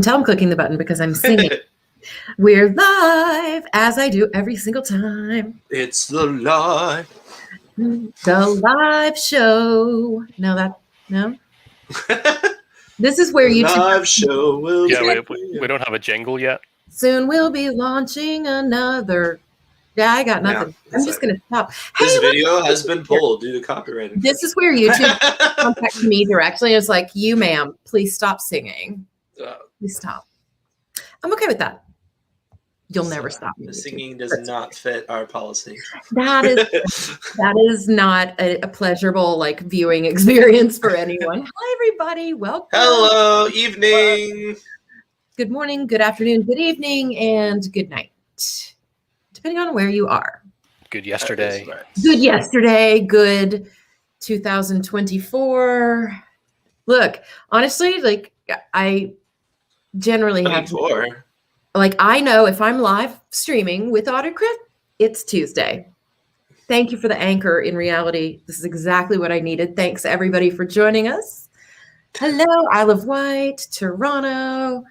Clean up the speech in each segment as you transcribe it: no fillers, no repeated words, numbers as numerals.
tell I'm clicking the button because I'm singing. We're live, as I do every single time. It's the live. The live show. No. This is where YouTube. Live show will. Yeah, we don't have a jingle yet. Soon we'll be launching another. Yeah, I got nothing. I'm just going to stop. This video has been pulled due to copyright. This is where YouTube contacted me directly. It's like, you, ma'am, please stop singing. Please stop. I'm okay with that. You'll never stop me. The singing does not fit our policy. That is not a pleasurable viewing experience for anyone. Hi, everybody. Welcome. Hello, evening. Good morning, good afternoon, good evening, and good night. Depending on where you are. Good yesterday. Right. Good yesterday. Good 2024. Look, honestly, I generally have. I know if I'm live streaming with AutoCrit, it's Tuesday. Thank you for the anchor. In reality, this is exactly what I needed. Thanks, everybody, for joining us. Hello, Isle of Wight, Toronto.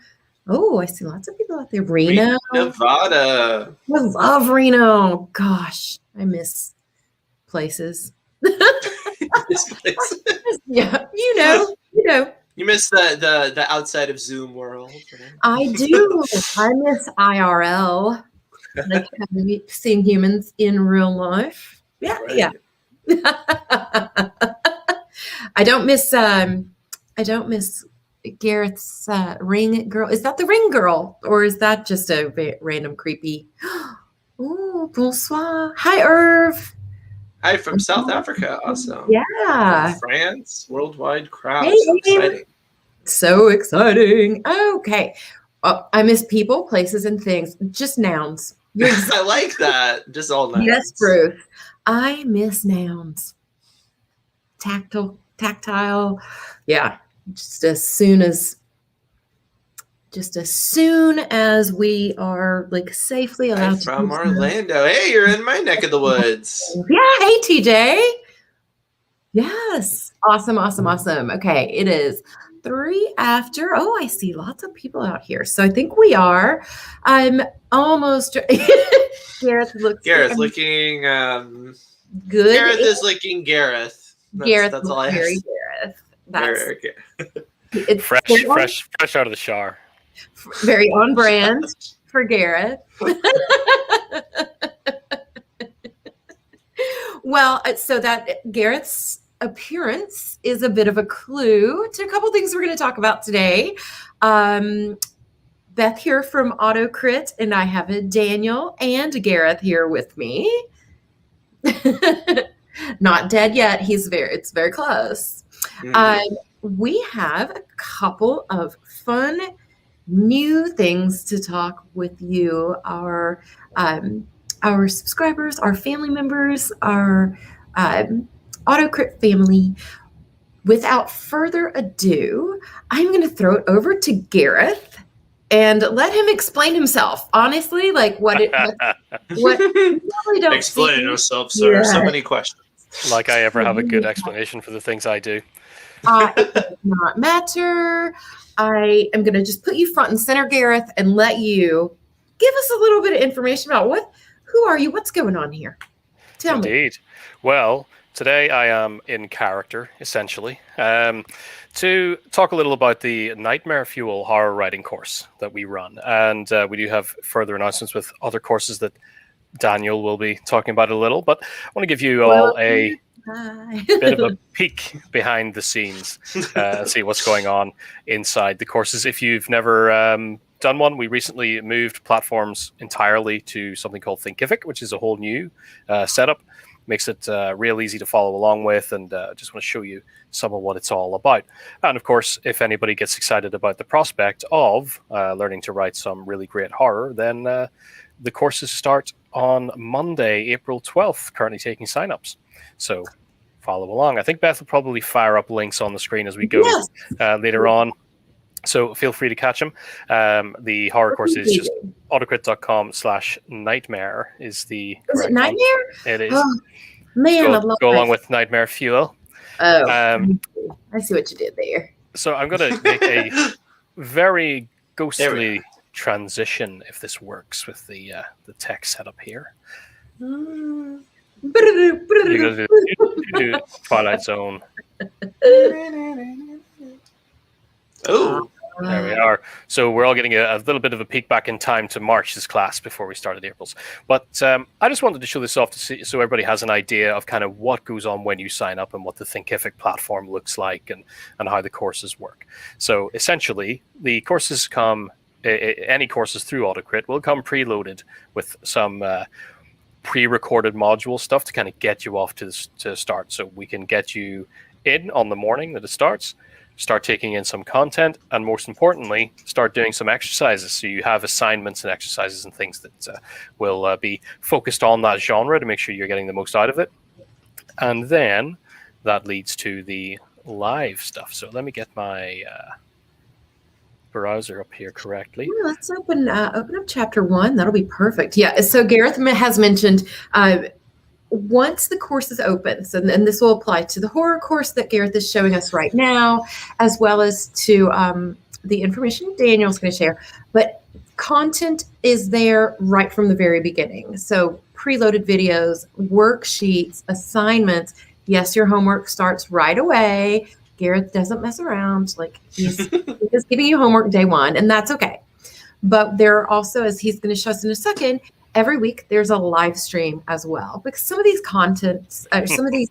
Oh, I see lots of people out there. Reno. Nevada. I love Reno. Gosh, I miss places. Yeah, you know. You miss the outside of Zoom world. I do. I miss IRL, seeing humans in real life. Yeah, right. Yeah. I don't miss Gareth's ring girl. Is that the ring girl, or is that just a random creepy? Oh, bonsoir. Hi, Irv. Hi, from South Africa, also. Yeah. From France, worldwide crowd. Hey, so exciting. So exciting. Okay. I miss people, places, and things. Just nouns. I like that. Just all nouns. Yes, Bruce. I miss nouns. Tactile. Yeah. Just as soon as we are safely allowed from Orlando. Hey, you're in my neck of the woods. Yeah. Hey, TJ. Yes. Awesome. Okay. It is 3 after. Oh, I see lots of people out here. So I think we are. I'm almost. Gareth looking good. Gareth is licking Gareth. That's all I have. Gareth. That's it's fresh out of the shower. Very on brand for Gareth. Well, so that Gareth's appearance is a bit of a clue to a couple things we're going to talk about today. Beth here from AutoCrit, and I have a Daniel and Gareth here with me. Not dead yet. It's very close. We have a couple of fun new things to talk with you, our subscribers, our family members, our AutoCrit family. Without further ado, I'm going to throw it over to Gareth and let him explain himself. Honestly, what you really don't explain yourself, sir. Yeah. So many questions. Like I ever have a good explanation for the things I do. It does not matter. I am going to just put you front and center, Gareth, and let you give us a little bit of information about who are you? What's going on here? Tell me. Indeed. Well, today I am in character, essentially, to talk a little about the Nightmare Fuel horror writing course that we run. And we do have further announcements with other courses that Daniel will be talking about a little. But I want to give you all a bit of a peek behind the scenes and see what's going on inside the courses. If you've never done one, we recently moved platforms entirely to something called Thinkific, which is a whole new setup. Makes it real easy to follow along with, and just want to show you some of what it's all about. And of course, if anybody gets excited about the prospect of learning to write some really great horror, then the courses start on Monday, April 12th, currently taking signups. So follow along. I think Beth will probably fire up links on the screen as we go later on. So feel free to catch them. The horror course is just autocrit.com/nightmare is the correct. Is it Nightmare? It is. Oh, man, go along with Nightmare Fuel. Oh, I see what you did there. So I'm going to make a very ghostly transition if this works with the tech setup here. You're gonna do Twilight Zone. Oh, there we are. So we're all getting a little bit of a peek back in time to March's class before we started April's. But I just wanted to show this off to see, so everybody has an idea of kind of what goes on when you sign up and what the Thinkific platform looks like and how the courses work. So essentially, the courses come, any courses through AutoCrit will come preloaded with some pre-recorded module stuff to kind of get you off to start. So we can get you in on the morning that it starts, start taking in some content, and most importantly, start doing some exercises. So you have assignments and exercises and things that will be focused on that genre to make sure you're getting the most out of it. And then that leads to the live stuff. So let me get my browser up here correctly. Well, let's open up chapter 1. That'll be perfect. Yeah. So Gareth has mentioned once the course is open, so, and this will apply to the horror course that Gareth is showing us right now, as well as to the information Daniel's going to share. But content is there right from the very beginning. So preloaded videos, worksheets, assignments. Yes, your homework starts right away. Gareth doesn't mess around. Like he's giving you homework day one, and that's okay. But there are also, as he's going to show us in a second, every week there's a live stream as well, because some of these contents, some of these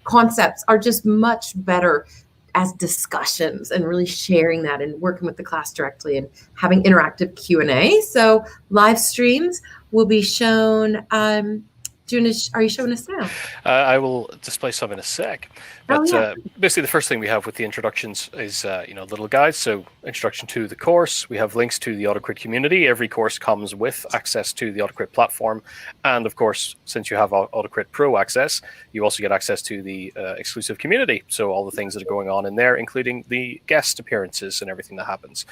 concepts are just much better as discussions and really sharing that and working with the class directly and having interactive Q&A. So live streams will be shown. Are you showing us now? I will display some in a sec. But basically, the first thing we have with the introductions is little guides. So introduction to the course. We have links to the AutoCrit community. Every course comes with access to the AutoCrit platform. And of course, since you have AutoCrit Pro access, you also get access to the exclusive community. So all the things that are going on in there, including the guest appearances and everything that happens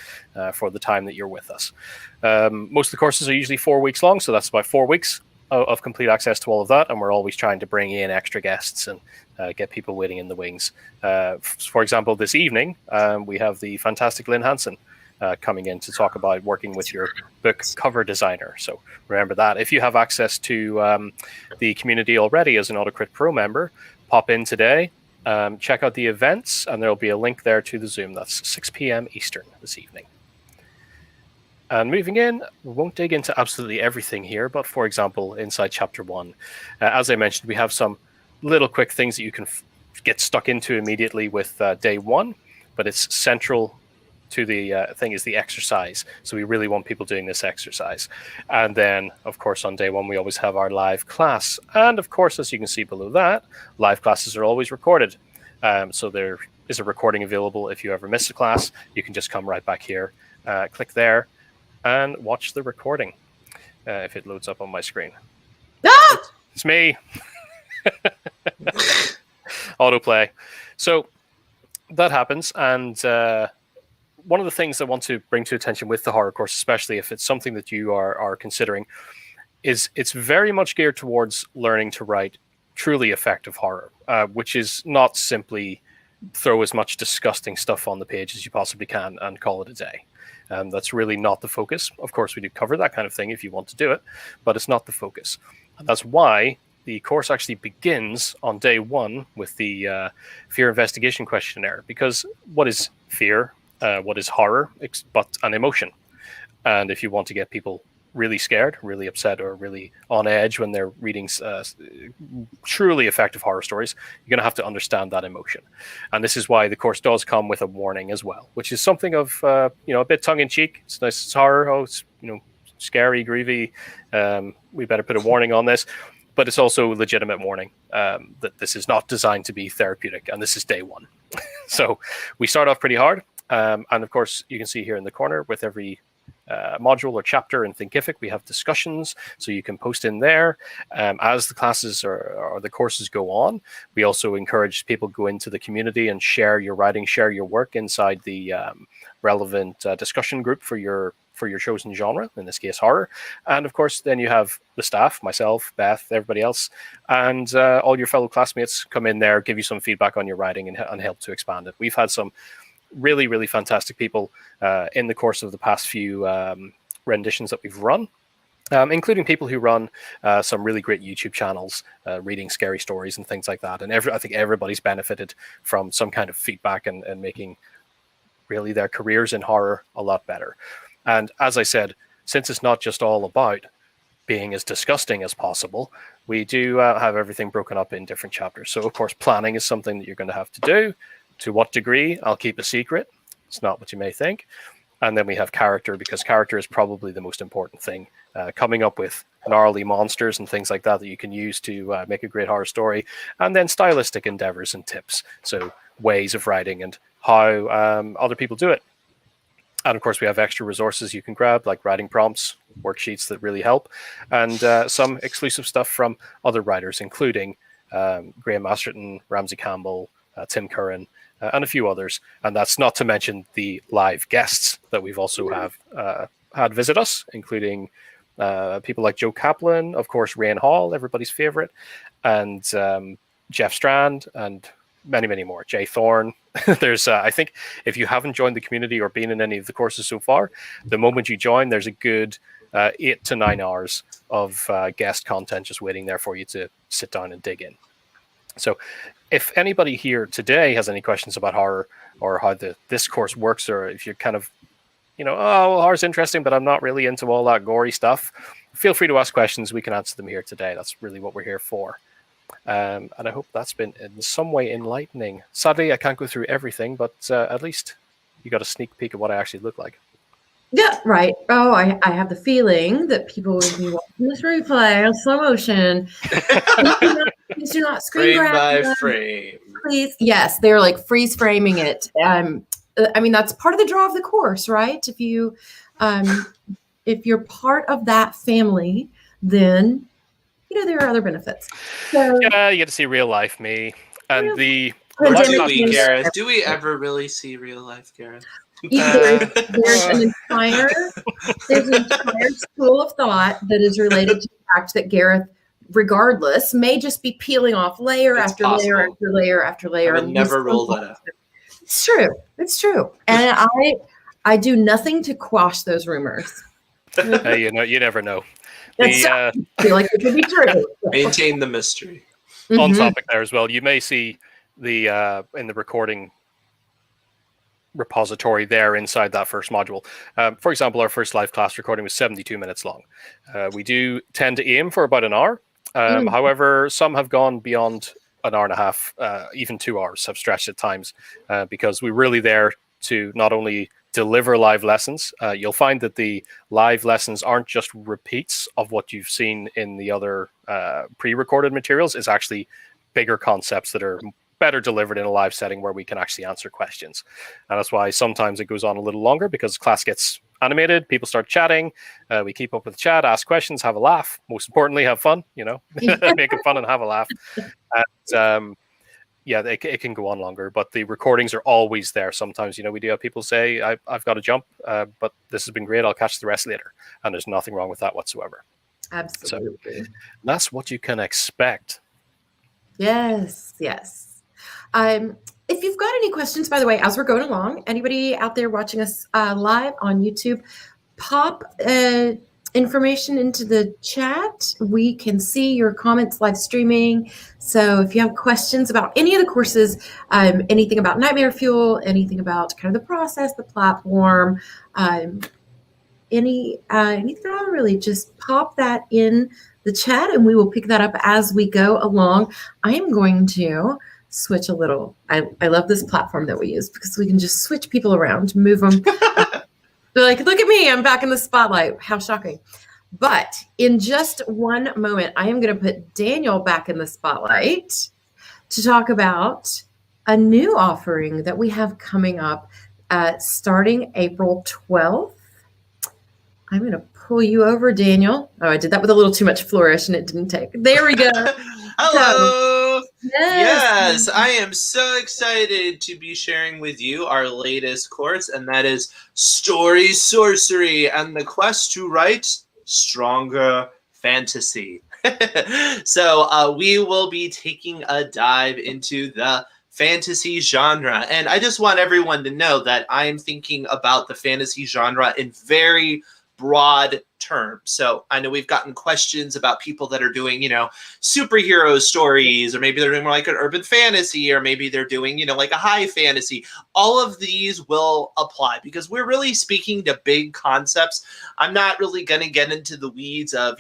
for the time that you're with us. Most of the courses are usually 4 weeks long. So that's about 4 weeks of complete access to all of that, and we're always trying to bring in extra guests and get people waiting in the wings. For example, this evening, we have the fantastic Lynn Hansen coming in to talk about working with your book cover designer. So remember that. If you have access to the community already as an AutoCrit Pro member, pop in today, check out the events, and there'll be a link there to the Zoom. That's 6 p.m. Eastern this evening. And moving in, we won't dig into absolutely everything here, but for example, inside chapter 1, as I mentioned, we have some little quick things that you can get stuck into immediately with day 1, but it's central to the thing is the exercise. So we really want people doing this exercise. And then, of course, on day 1, we always have our live class. And of course, as you can see below that, live classes are always recorded. So there is a recording available. If you ever miss a class, you can just come right back here, click there, and watch the recording if it loads up on my screen. Ah! It's me. Autoplay. So that happens, and one of the things I want to bring to attention with the horror course, especially if it's something that you are considering, is it's very much geared towards learning to write truly effective horror, which is not simply throw as much disgusting stuff on the page as you possibly can and call it a day. That's really not the focus. Of course, we do cover that kind of thing if you want to do it, but it's not the focus. And that's why the course actually begins on day 1 with the fear investigation questionnaire. Because what is fear? What is horror? It's but an emotion. And if you want to get people really scared, really upset, or really on edge when they're reading truly effective horror stories, you're going to have to understand that emotion. And this is why the course does come with a warning as well, which is something of a bit tongue-in-cheek. It's nice, it's horror, it's scary, grievy. We better put a warning on this, but it's also a legitimate warning that this is not designed to be therapeutic, and this is day 1. So we start off pretty hard, and of course you can see here in the corner with every module or chapter in Thinkific, we have discussions, so you can post in there as the classes or the courses go on. We also encourage people to go into the community and share your writing, share your work inside the relevant discussion group for your chosen genre, in this case horror. And of course then you have the staff, myself, Beth, everybody else, and all your fellow classmates come in there, give you some feedback on your writing and help to expand it. We've had some really, really fantastic people in the course of the past few renditions that we've run. Including people who run some really great YouTube channels, reading scary stories and things like that. And I think everybody's benefited from some kind of feedback and making really their careers in horror a lot better. And as I said, since it's not just all about being as disgusting as possible, we do have everything broken up in different chapters. So, of course, planning is something that you're going to have to do. To what degree, I'll keep a secret. It's not what you may think. And then we have character, because character is probably the most important thing. Coming up with gnarly monsters and things like that you can use to make a great horror story. And then stylistic endeavors and tips. So ways of writing and how other people do it. And of course, we have extra resources you can grab, like writing prompts, worksheets that really help, and some exclusive stuff from other writers, including Graham Masterton, Ramsey Campbell, Tim Curran, and a few others. And that's not to mention the live guests that we've also had visit us, including people like Joe Kaplan, of course, Rain Hall, everybody's favorite, and Jeff Strand, and many, many more. Jay Thorne. There's, I think, if you haven't joined the community or been in any of the courses so far, the moment you join, there's a good 8 to 9 hours of guest content just waiting there for you to sit down and dig in. So if anybody here today has any questions about horror or how this course works, or if you're kind of, oh, well, horror's interesting, but I'm not really into all that gory stuff, feel free to ask questions. We can answer them here today. That's really what we're here for. And I hope that's been in some way enlightening. Sadly, I can't go through everything, but at least you got a sneak peek of what I actually look like. Yeah, right. Oh, I have the feeling that people will be watching this replay on slow motion. Please do not screen frame grab by frame. Please. Yes, they're like freeze framing it. I mean, that's part of the draw of the course, right? If you're part of that family, then there are other benefits. So, yeah, you get to see real life me. And do we, Gareth? Do we ever really see real life, Gareth? There's an entire school of thought that is related to the fact that Gareth, regardless, may just be peeling off layer after layer after layer after layer. I would never roll that out. It's true. It's true. And I do nothing to quash those rumors. Hey, you never know. I feel like it could be true. Maintain the mystery. On topic there as well, you may see the in the recording repository there inside that first module. For example, our first live class recording was 72 minutes long. We do tend to aim for about an hour. However, some have gone beyond an hour and a half, even 2 hours have stretched at times, because we're really there to not only deliver live lessons. You'll find that the live lessons aren't just repeats of what you've seen in the other pre-recorded materials. It's actually bigger concepts that are better delivered in a live setting where we can actually answer questions. And that's why sometimes it goes on a little longer, because class gets animated, people start chatting, we keep up with the chat, ask questions, have a laugh. Most importantly, have fun, make it fun and have a laugh. And yeah, it can go on longer, but the recordings are always there. Sometimes, we do have people say, I've got to jump, but this has been great. I'll catch the rest later. And there's nothing wrong with that whatsoever. Absolutely. So that's what you can expect. Yes. If you've got any questions, by the way, as we're going along, anybody out there watching us live on YouTube, pop information into the chat. We can see your comments live streaming. So if you have questions about any of the courses, anything about Nightmare Fuel, anything about kind of the process, the platform, anything at all, really, just pop that in the chat and we will pick that up as we go along. I am going to switch a little. I love this platform that we use because we can just switch people around, move them. They're like, look at me, I'm back in the spotlight. How shocking. But in just one moment, I am going to put Daniel back in the spotlight to talk about a new offering that we have coming up starting April 12th. I'm going to pull you over, Daniel. Oh, I did that with a little too much flourish and it didn't take. There we go. Hello. Yes, I am so excited to be sharing with you our latest course, and that is Sorcery and the quest to write stronger fantasy. So we will be taking a dive into the fantasy genre. And I just want everyone to know that I am thinking about the fantasy genre in very broad terms. So I know we've gotten questions about people that are doing, superhero stories, or maybe they're doing more like an urban fantasy, or maybe they're doing, like a high fantasy. All of these will apply because we're really speaking to big concepts. I'm not really going to get into the weeds of,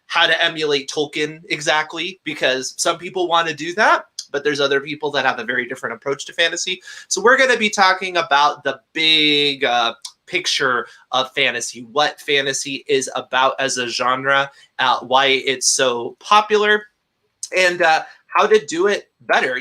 how to emulate Tolkien exactly, because some people want to do that, but there's other people that have a very different approach to fantasy. So we're going to be talking about the big picture of fantasy, what fantasy is about as a genre, why it's so popular, and how to do it better.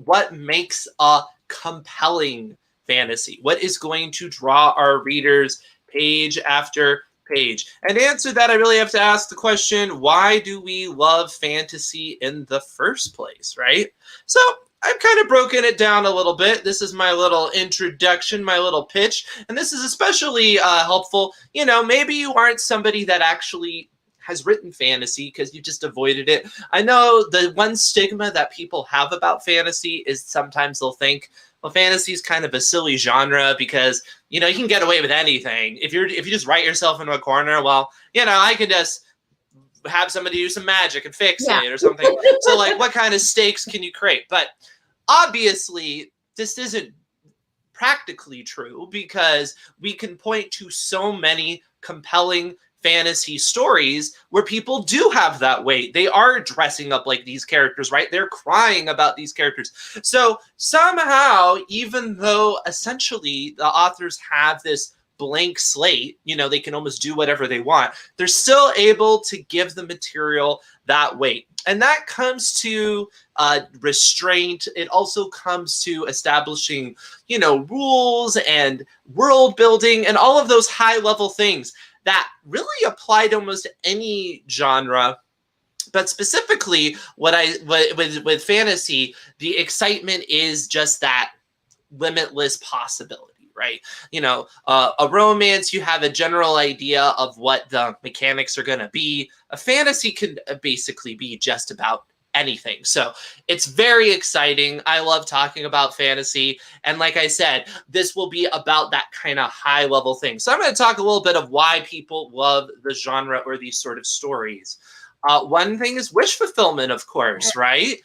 What makes a compelling fantasy? What is going to draw our readers page after page? And to answer that, I really have to ask the question, why do we love fantasy in the first place, right? So I've kind of broken it down a little bit. This is my little introduction, my little pitch, and this is especially helpful. Maybe you aren't somebody that actually has written fantasy because you just avoided it. I know the one stigma that people have about fantasy is sometimes they'll think, well, fantasy is kind of a silly genre because, you can get away with anything. If you just write yourself into a corner, well, I can just have somebody do some magic and fix it or something. So like, what kind of stakes can you create? But obviously, this isn't practically true because we can point to so many compelling fantasy stories where people do have that weight. They are dressing up like these characters, right? They're crying about these characters. So somehow, even though essentially the authors have this blank slate, they can almost do whatever they want, they're still able to give the material that weight. And that comes to restraint. It also comes to establishing, rules and world building and all of those high level things that really apply to almost any genre. But specifically, with fantasy, the excitement is just that limitless possibility. Right? A romance, you have a general idea of what the mechanics are going to be. A fantasy can basically be just about anything. So it's very exciting. I love talking about fantasy. And like I said, this will be about that kind of high level thing. So I'm going to talk a little bit of why people love the genre or these sort of stories. One thing is wish fulfillment, of course, right?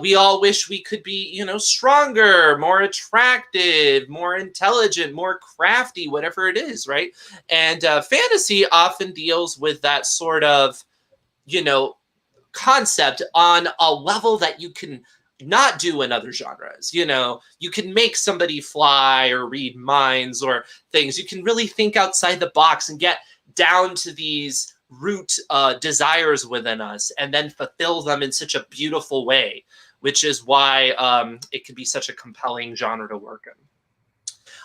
We all wish we could be, stronger, more attractive, more intelligent, more crafty, whatever it is, right? And fantasy often deals with that sort of, concept on a level that you can not do in other genres. You can make somebody fly or read minds or things. You can really think outside the box and get down to these root desires within us and then fulfill them in such a beautiful way, which is why it can be such a compelling genre to work in.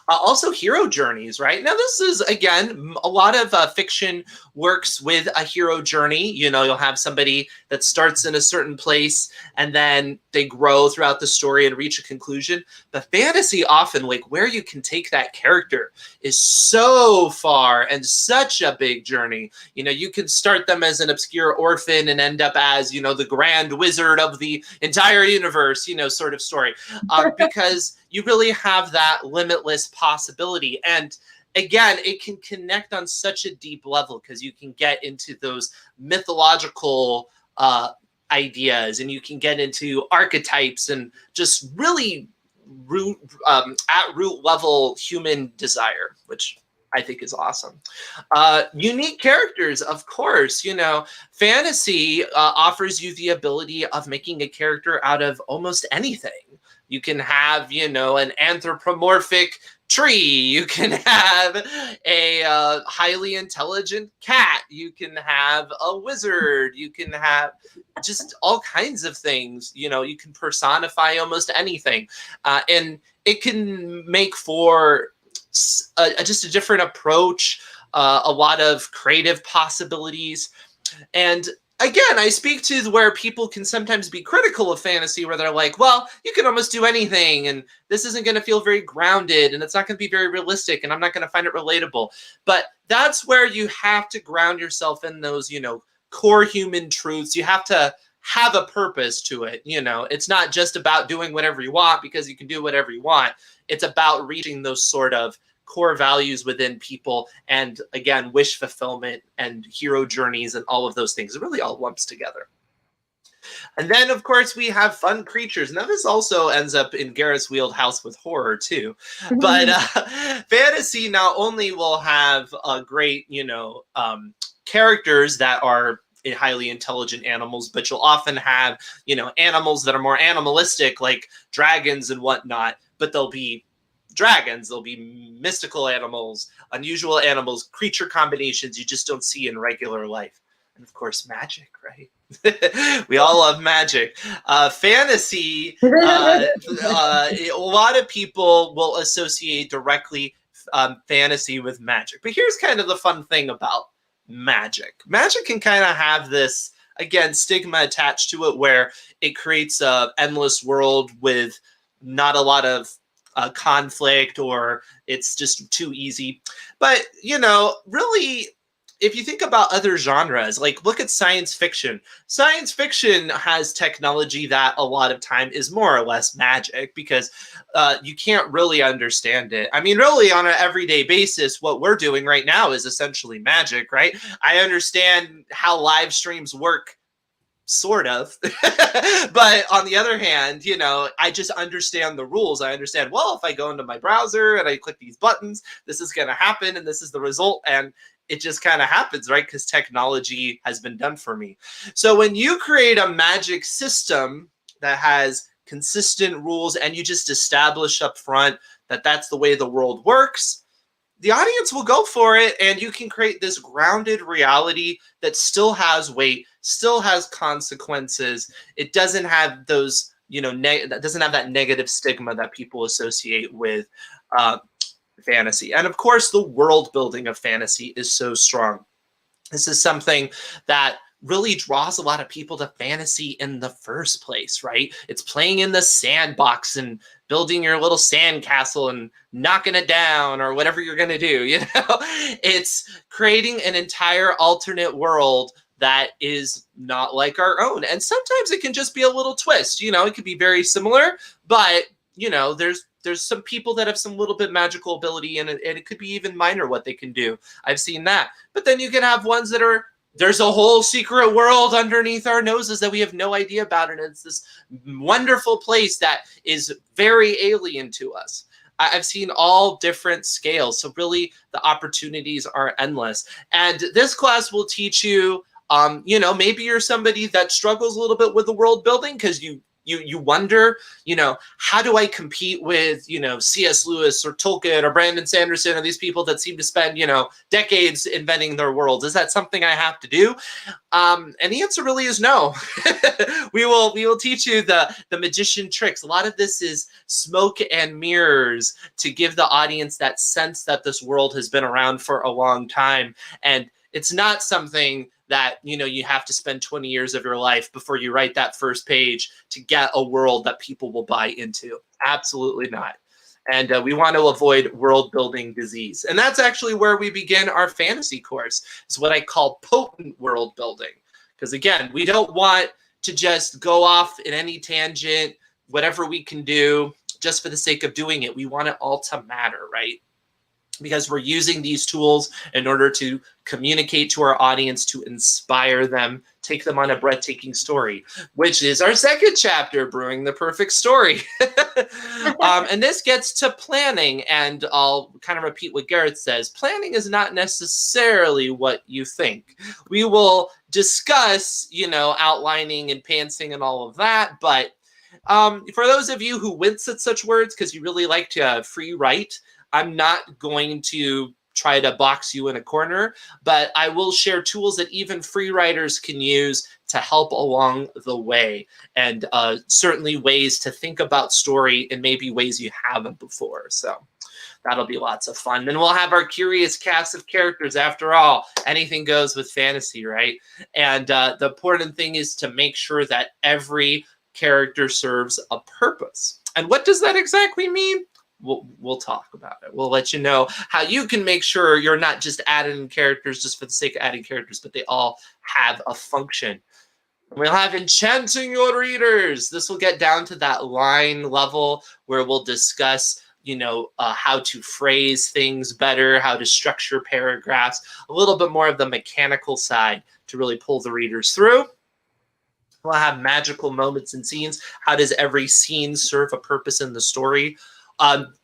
Also hero journeys, right? Now, this is, again, a lot of fiction works with a hero journey. You'll have somebody that starts in a certain place and then they grow throughout the story and reach a conclusion. But fantasy often, like where you can take that character is so far and such a big journey. You can start them as an obscure orphan and end up as, the grand wizard of the entire universe, sort of story. Because you really have that limitless possibility. And again, it can connect on such a deep level because you can get into those mythological ideas and you can get into archetypes and just really at root level human desire, which I think is awesome. Unique characters, of course. Fantasy offers you the ability of making a character out of almost anything. You can have, an anthropomorphic tree. You can have a highly intelligent cat. You can have a wizard. You can have just all kinds of things. You can personify almost anything. And it can make for just a different approach, a lot of creative possibilities. And again, I speak to where people can sometimes be critical of fantasy, where they're like, well, you can almost do anything, and this isn't going to feel very grounded, and it's not going to be very realistic, and I'm not going to find it relatable. But that's where you have to ground yourself in those, core human truths. You have to have a purpose to it. You know, it's not just about doing whatever you want because you can do whatever you want. It's about reaching those sort of core values within people, and again, wish fulfillment and hero journeys and all of those things. It really all lumps together. And then, of course, we have fun creatures. Now, this also ends up in Gareth's wheelhouse with horror, too. But fantasy not only will have a great, characters that are highly intelligent animals, but you'll often have, animals that are more animalistic, like dragons and whatnot, but they'll be dragons, there'll be mystical animals, unusual animals, creature combinations you just don't see in regular life. And of course, magic, right? We all love magic. Fantasy, a lot of people will associate directly fantasy with magic. But here's kind of the fun thing about magic. Magic can kind of have this, again, stigma attached to it where it creates an endless world with not a lot of conflict, or it's just too easy. But, really, if you think about other genres, like look at science fiction. Science fiction has technology that a lot of time is more or less magic because you can't really understand it. I mean, really on an everyday basis, what we're doing right now is essentially magic, right? I understand how live streams work, sort of. But on the other hand, I just understand the rules. I understand, well, if I go into my browser and I click these buttons, this is going to happen and this is the result. And it just kind of happens, right? Because technology has been done for me. So when you create a magic system that has consistent rules and you just establish up front that that's the way the world works, the audience will go for it, and you can create this grounded reality that still has weight, still has consequences. It doesn't have those, that doesn't have that negative stigma that people associate with fantasy. And of course, the world building of fantasy is so strong. This is something that really draws a lot of people to fantasy in the first place, right? It's playing in the sandbox and building your little sand castle and knocking it down or whatever you're going to do, It's creating an entire alternate world that is not like our own. And sometimes it can just be a little twist, it could be very similar, but, there's some people that have some little bit magical ability in it, and it could be even minor what they can do. I've seen that. But then you can have ones that are, there's a whole secret world underneath our noses that we have no idea about, and it's this wonderful place that is very alien to us. I've seen all different scales, so really the opportunities are endless. And this class will teach you, maybe you're somebody that struggles a little bit with the world building because you wonder, how do I compete with, C.S. Lewis or Tolkien or Brandon Sanderson or these people that seem to spend, decades inventing their worlds? Is that something I have to do? And the answer really is no. We will teach you the magician tricks. A lot of this is smoke and mirrors to give the audience that sense that this world has been around for a long time. And it's not something that, you have to spend 20 years of your life before you write that first page to get a world that people will buy into. Absolutely not. And we want to avoid world building disease. And that's actually where we begin our fantasy course. It's what I call potent world building. Because again, we don't want to just go off in any tangent, whatever we can do, just for the sake of doing it. We want it all to matter, right? Because we're using these tools in order to communicate to our audience, to inspire them, take them on a breathtaking story, which is our second chapter, Brewing the Perfect Story. And this gets to planning, and I'll kind of repeat what Gareth says. Planning is not necessarily what you think. We will discuss, outlining and pantsing and all of that, but for those of you who wince at such words because you really like to free write, I'm not going to try to box you in a corner, but I will share tools that even free writers can use to help along the way, and certainly ways to think about story in maybe ways you haven't before. So that'll be lots of fun. Then we'll have our curious cast of characters. After all, anything goes with fantasy, right? And the important thing is to make sure that every character serves a purpose. And what does that exactly mean? We'll talk about it. We'll let you know how you can make sure you're not just adding characters just for the sake of adding characters, but they all have a function. We'll have enchanting your readers. This will get down to that line level where we'll discuss, how to phrase things better, how to structure paragraphs, a little bit more of the mechanical side to really pull the readers through. We'll have magical moments and scenes. How does every scene serve a purpose in the story?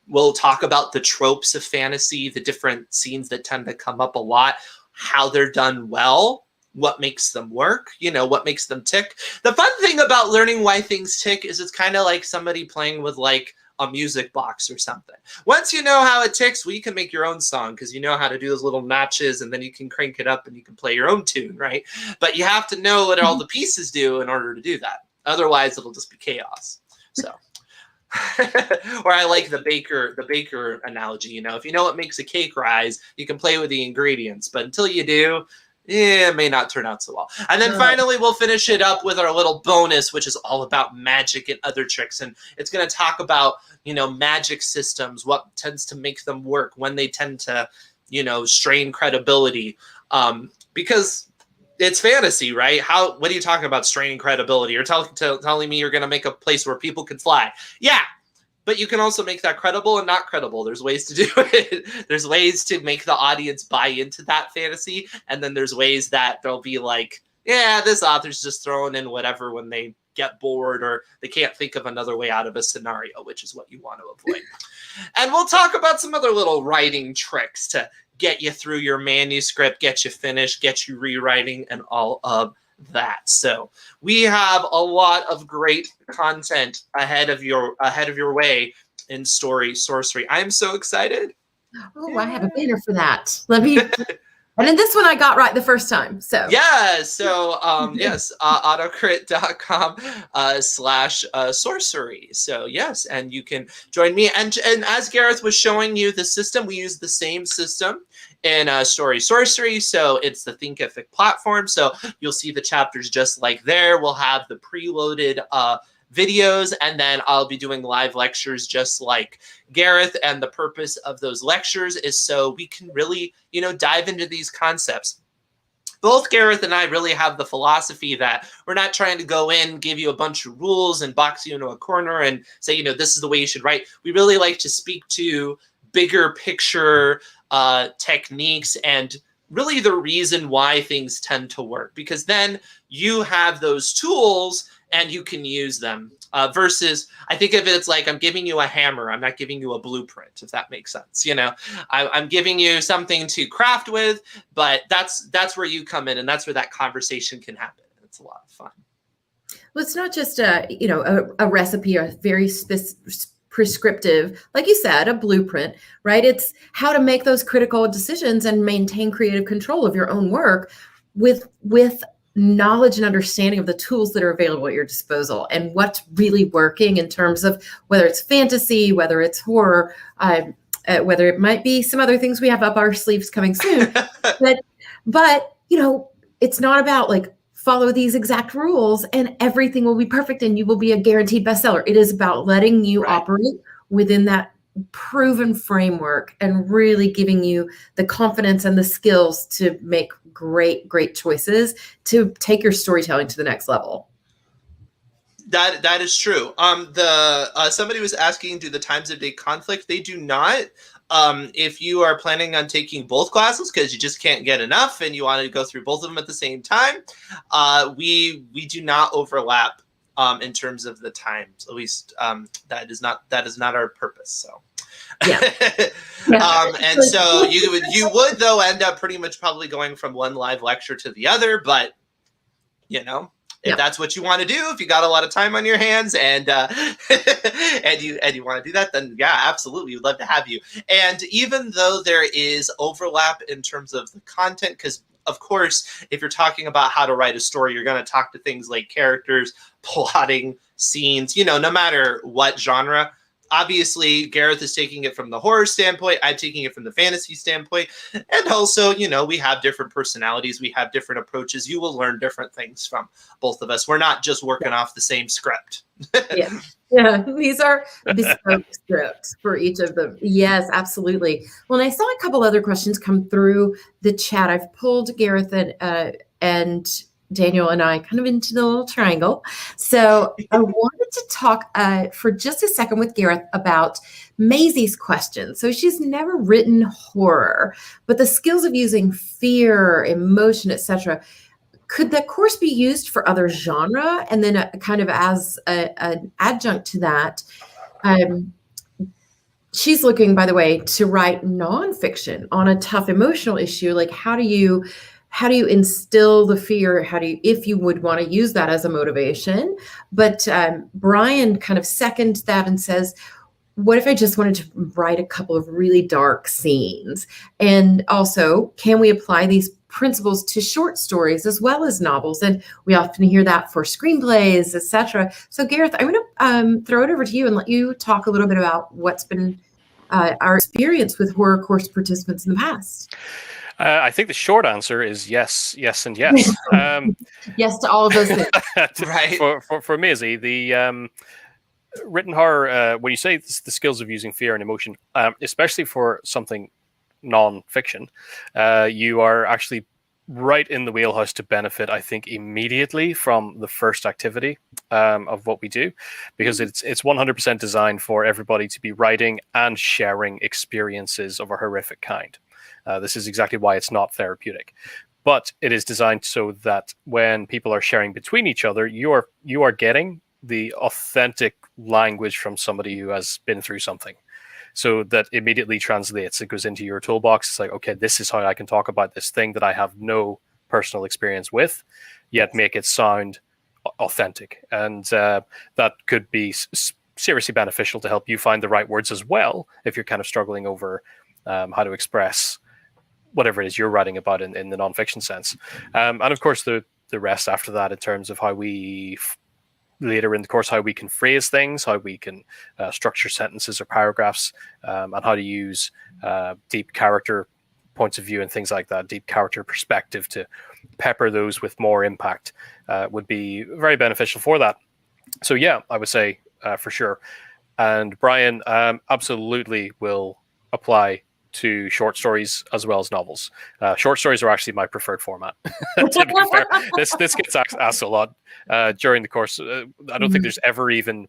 We'll talk about the tropes of fantasy, the different scenes that tend to come up a lot, how they're done well, what makes them work, what makes them tick. The fun thing about learning why things tick is it's kind of like somebody playing with like a music box or something. Once you know how it ticks, well, you can make your own song because you know how to do those little notches, and then you can crank it up and you can play your own tune, right? But you have to know what all the pieces do in order to do that. Otherwise, it'll just be chaos. So, or I like the baker analogy. If you know what makes a cake rise, you can play with the ingredients. But until you do, it may not turn out so well. And then finally, we'll finish it up with our little bonus, which is all about magic and other tricks. And it's going to talk about, magic systems, what tends to make them work, when they tend to, strain credibility. Because it's fantasy, right? What are you talking about straining credibility? You're telling me you're going to make a place where people can fly. Yeah. But you can also make that credible and not credible. There's ways to do it. There's ways to make the audience buy into that fantasy. And then there's ways that they'll be like, yeah, this author's just throwing in whatever when they get bored or they can't think of another way out of a scenario, which is what you want to avoid. And we'll talk about some other little writing tricks to get you through your manuscript, get you finished, get you rewriting, and all of that. So we have a lot of great content ahead of your way in Sorcery. I'm so excited. Oh, I have a banner for that. Let me. And then this one I got right the first time. So yeah. So yes, AutoCrit.com/sorcery. So yes, and you can join me. And as Gareth was showing you the system, we use the same system in Sorcery. So it's the Thinkific platform. So you'll see the chapters just like there. We'll have the preloaded videos, and then I'll be doing live lectures just like Gareth. And the purpose of those lectures is so we can really, dive into these concepts. Both Gareth and I really have the philosophy that we're not trying to go in, give you a bunch of rules and box you into a corner and say, this is the way you should write. We really like to speak to bigger picture techniques and really the reason why things tend to work, because then you have those tools and you can use them versus I think of it as like I'm giving you a hammer. I'm not giving you a blueprint, if that makes sense. I'm giving you something to craft with, but that's where you come in, and that's where that conversation can happen. It's a lot of fun. Well, it's not just a recipe or very prescriptive, like you said, a blueprint, right? It's how to make those critical decisions and maintain creative control of your own work with knowledge and understanding of the tools that are available at your disposal and what's really working in terms of whether it's fantasy, whether it's horror, whether it might be some other things we have up our sleeves coming soon. but it's not about like follow these exact rules and everything will be perfect and you will be a guaranteed bestseller. It is about letting you operate within that proven framework and really giving you the confidence and the skills to make great choices to take your storytelling to the next level. That is true. Somebody was asking, do the times of day conflict? They do not. If you are planning on taking both classes because you just can't get enough and you want to go through both of them at the same time, we do not overlap in terms of the times. At least that is not our purpose. So. Yeah. And so you would though end up pretty much probably going from one live lecture to the other, but if that's what you want to do, if you got a lot of time on your hands and and you want to do that, then yeah, absolutely, we'd love to have you. And even though there is overlap in terms of the content, because of course, if you're talking about how to write a story, you're going to talk to things like characters, plotting, scenes, no matter what genre. Obviously, Gareth is taking it from the horror standpoint. I'm taking it from the fantasy standpoint. And also, we have different personalities. We have different approaches. You will learn different things from both of us. We're not just working off the same script. Yeah. These are bespoke scripts for each of them. Yes, absolutely. Well, and I saw a couple other questions come through the chat. I've pulled Gareth and Daniel and I kind of into the little triangle. So I wanted to talk for just a second with Gareth about Maisie's question. So she's never written horror, but the skills of using fear, emotion, etc. Could that course be used for other genre? And then kind of as an adjunct to that, she's looking, by the way, to write nonfiction on a tough emotional issue. Like, how do you instill the fear? How do you, if you would want to use that as a motivation? But Brian kind of seconds that and says, what if I just wanted to write a couple of really dark scenes? And also, can we apply these principles to short stories as well as novels? And we often hear that for screenplays, etc. So Gareth, I'm going to throw it over to you and let you talk a little bit about what's been our experience with horror course participants in the past. I think the short answer is yes, yes, and yes. Yes to all of those things. Right. For Maisie, the written horror, when you say the skills of using fear and emotion, especially for something non-fiction, you are actually right in the wheelhouse to benefit, I think, immediately from the first activity of what we do, because it's 100% designed for everybody to be writing and sharing experiences of a horrific kind. This is exactly why it's not therapeutic, but it is designed so that when people are sharing between each other, you are getting the authentic language from somebody who has been through something. So that immediately translates. It goes into your toolbox. It's like, okay, this is how I can talk about this thing that I have no personal experience with, yet make it sound authentic. And that could be seriously beneficial to help you find the right words as well, if you're kind of struggling over how to express whatever it is you're writing about in the nonfiction sense. And of course, the rest after that, in terms of how we later in the course, how we can phrase things, how we can structure sentences or paragraphs, and how to use deep character points of view and things like that, deep character perspective to pepper those with more impact would be very beneficial for that. So yeah, I would say for sure. And Brian absolutely will apply to short stories as well as novels. Short stories are actually my preferred format. To be fair, this gets asked a lot during the course. I don't think there's ever even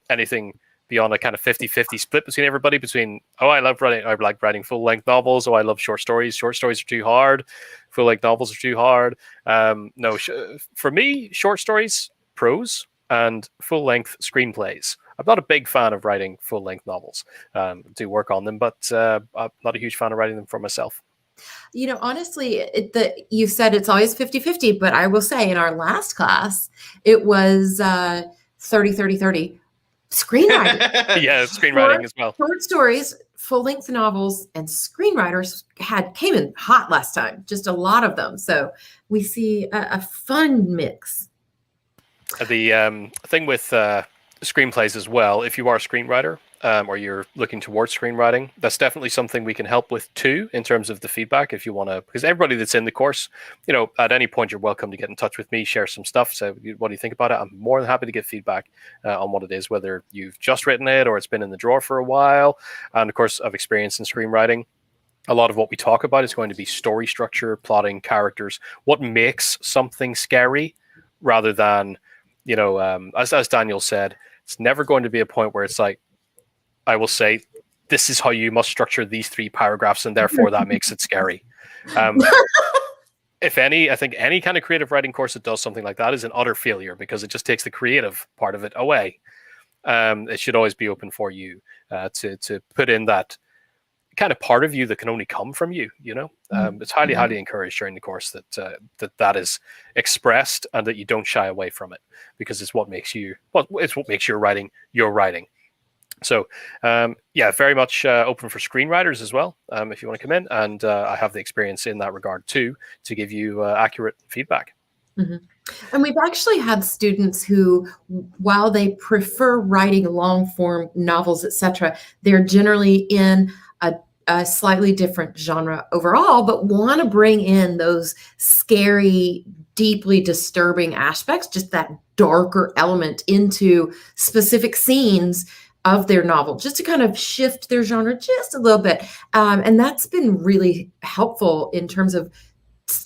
anything beyond a kind of 50-50 split between everybody, between, oh, I like writing full-length novels, oh, I love short stories. Short stories are too hard. Full-length novels are too hard. No, for me, short stories, prose, and full-length screenplays. I'm not a big fan of writing full-length novels. Do work on them, but I'm not a huge fan of writing them for myself. You know, honestly, you said it's always 50-50, but I will say in our last class, it was 30-30-30 screenwriting. Yeah, screenwriting as well. Short stories, full-length novels, and screenwriters came in hot last time, just a lot of them. So we see a fun mix. The thing with screenplays as well, if you are a screenwriter or you're looking towards screenwriting, that's definitely something we can help with too, in terms of the feedback. If you want to, because everybody that's in the course, you know, at any point you're welcome to get in touch with me, share some stuff. So what do you think about it? I'm more than happy to get feedback on what it is, whether you've just written it or it's been in the drawer for a while. And of course, I've experience in screenwriting. A lot of what we talk about is going to be story structure, plotting, characters, what makes something scary, rather than, you know, as Daniel said, it's never going to be a point where it's like, I will say, this is how you must structure these 3 paragraphs, and therefore that makes it scary. If any, I think any kind of creative writing course that does something like that is an utter failure, because it just takes the creative part of it away. It should always be open for you to put in that kind of part of you that can only come from you. You know, it's highly encouraged during the course that is expressed, and that you don't shy away from it, because it's what makes you, it's what makes your writing your writing. So yeah, very much open for screenwriters as well, if you want to come in, and I have the experience in that regard too, to give you accurate feedback. Mm-hmm. And we've actually had students who, while they prefer writing long form novels, etc., they're generally in a slightly different genre overall, but want to bring in those scary, deeply disturbing aspects, just that darker element into specific scenes of their novel, just to kind of shift their genre just a little bit. And that's been really helpful in terms of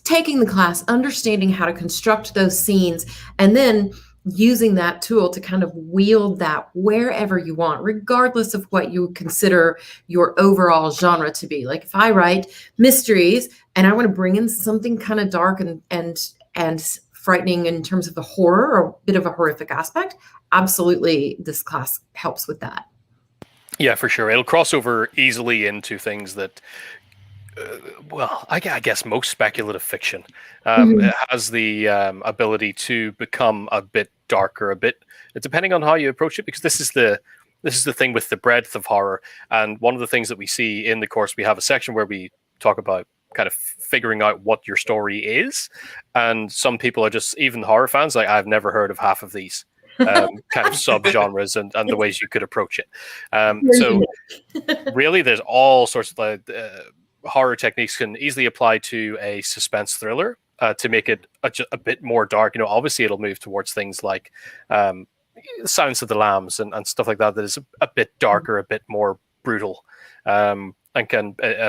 taking the class, understanding how to construct those scenes, and then using that tool to kind of wield that wherever you want, regardless of what you consider your overall genre to be. Like if I write mysteries and I want to bring in something kind of dark and frightening in terms of the horror or a bit of a horrific aspect, absolutely this class helps with that. Yeah, for sure. It'll cross over easily into things that well, I guess most speculative fiction has the ability to become a bit darker, a bit depending on how you approach it. Because this is the thing with the breadth of horror, and one of the things that we see in the course, we have a section where we talk about kind of figuring out what your story is, and some people are just, even horror fans, like I've never heard of half of these kind of subgenres and the ways you could approach it. So really, there's all sorts of like. Horror techniques can easily apply to a suspense thriller to make it a bit more dark. Obviously it'll move towards things like Silence of the Lambs and stuff like that is a bit darker, a bit more brutal, and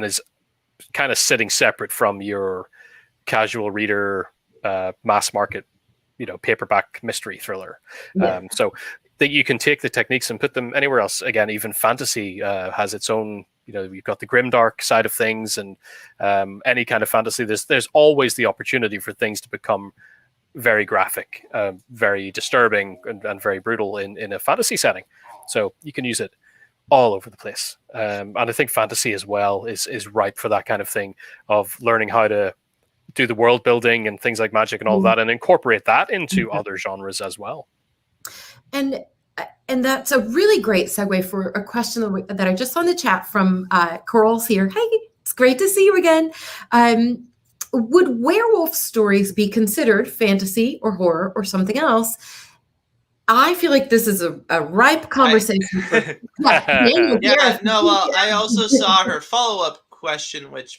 is kind of sitting separate from your casual reader, mass market, paperback mystery thriller. Yeah. So that you can take the techniques and put them anywhere else. Again, even fantasy has its own. You've got the grimdark side of things, and any kind of fantasy. There's always the opportunity for things to become very graphic, very disturbing, and very brutal in a fantasy setting. So you can use it all over the place. And I think fantasy as well is ripe for that kind of thing of learning how to do the world building and things like magic and all that, and incorporate that into other genres as well. And that's a really great segue for a question that I just saw in the chat from Coral's here. Hey, it's great to see you again. Would werewolf stories be considered fantasy or horror or something else? I feel like this is a ripe conversation. I also saw her follow-up question, which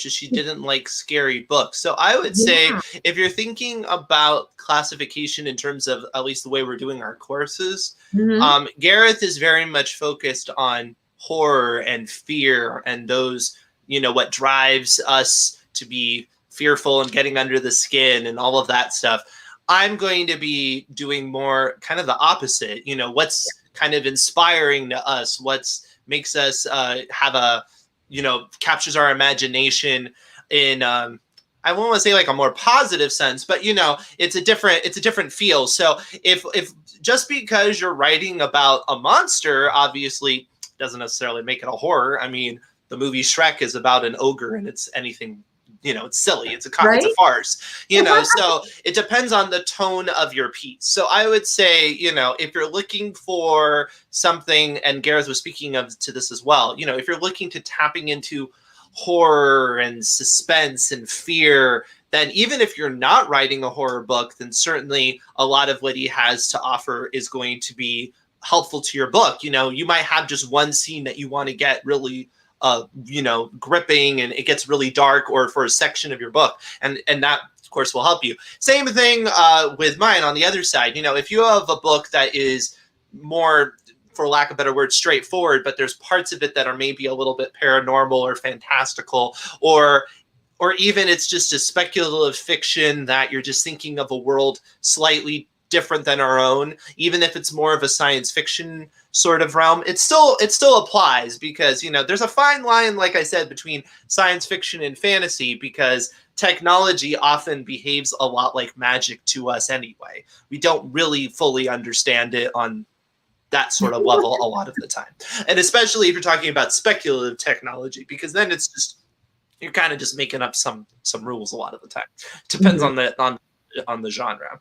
is she didn't like scary books. So I would say if you're thinking about classification in terms of at least the way we're doing our courses, Gareth is very much focused on horror and fear and those, what drives us to be fearful and getting under the skin and all of that stuff. I'm going to be doing more kind of the opposite, what's kind of inspiring to us, what's makes us have a captures our imagination in I won't want to say like a more positive sense, but it's a different feel. So if just because you're writing about a monster, obviously doesn't necessarily make it a horror. I mean, the movie Shrek is about an ogre, and it's anything, it's silly. It's a farce, so it depends on the tone of your piece. So I would say, if you're looking for something, and Gareth was speaking to this as well, if you're looking to tapping into horror and suspense and fear, then even if you're not writing a horror book, then certainly a lot of what he has to offer is going to be helpful to your book. You might have just one scene that you want to get really gripping, and it gets really dark, or for a section of your book, and that of course will help you. Same thing with mine on the other side. If you have a book that is more, for lack of a better word, straightforward, but there's parts of it that are maybe a little bit paranormal or fantastical, or even it's just a speculative fiction that you're just thinking of a world slightly different than our own, even if it's more of a science fiction sort of realm, it still applies, because there's a fine line, like I said, between science fiction and fantasy, because technology often behaves a lot like magic to us anyway. We don't really fully understand it on that sort of level a lot of the time, and especially if you're talking about speculative technology, because then it's just, you're kind of just making up some rules a lot of the time. Depends on the genre.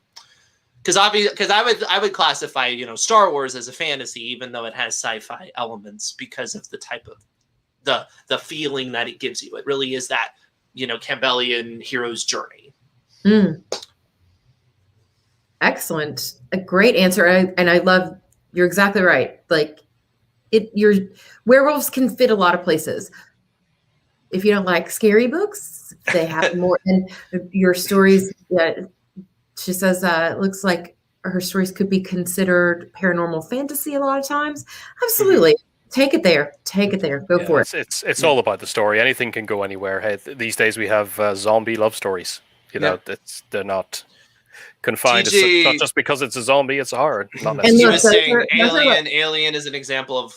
Because I would classify Star Wars as a fantasy, even though it has sci-fi elements, because of the type of the feeling that it gives you. It really is that Campbellian hero's journey. Excellent, a great answer, and I love. You're exactly right. Like your werewolves can fit a lot of places. If you don't like scary books, they have more. And your stories. She says it looks like her stories could be considered paranormal fantasy a lot of times. Absolutely. Take it there. Go for it. It's all about the story. Anything can go anywhere. Hey, these days we have zombie love stories. They're not confined. It's not just because it's a zombie, it's a horror. Not necessarily. He was saying Alien. Alien is an example of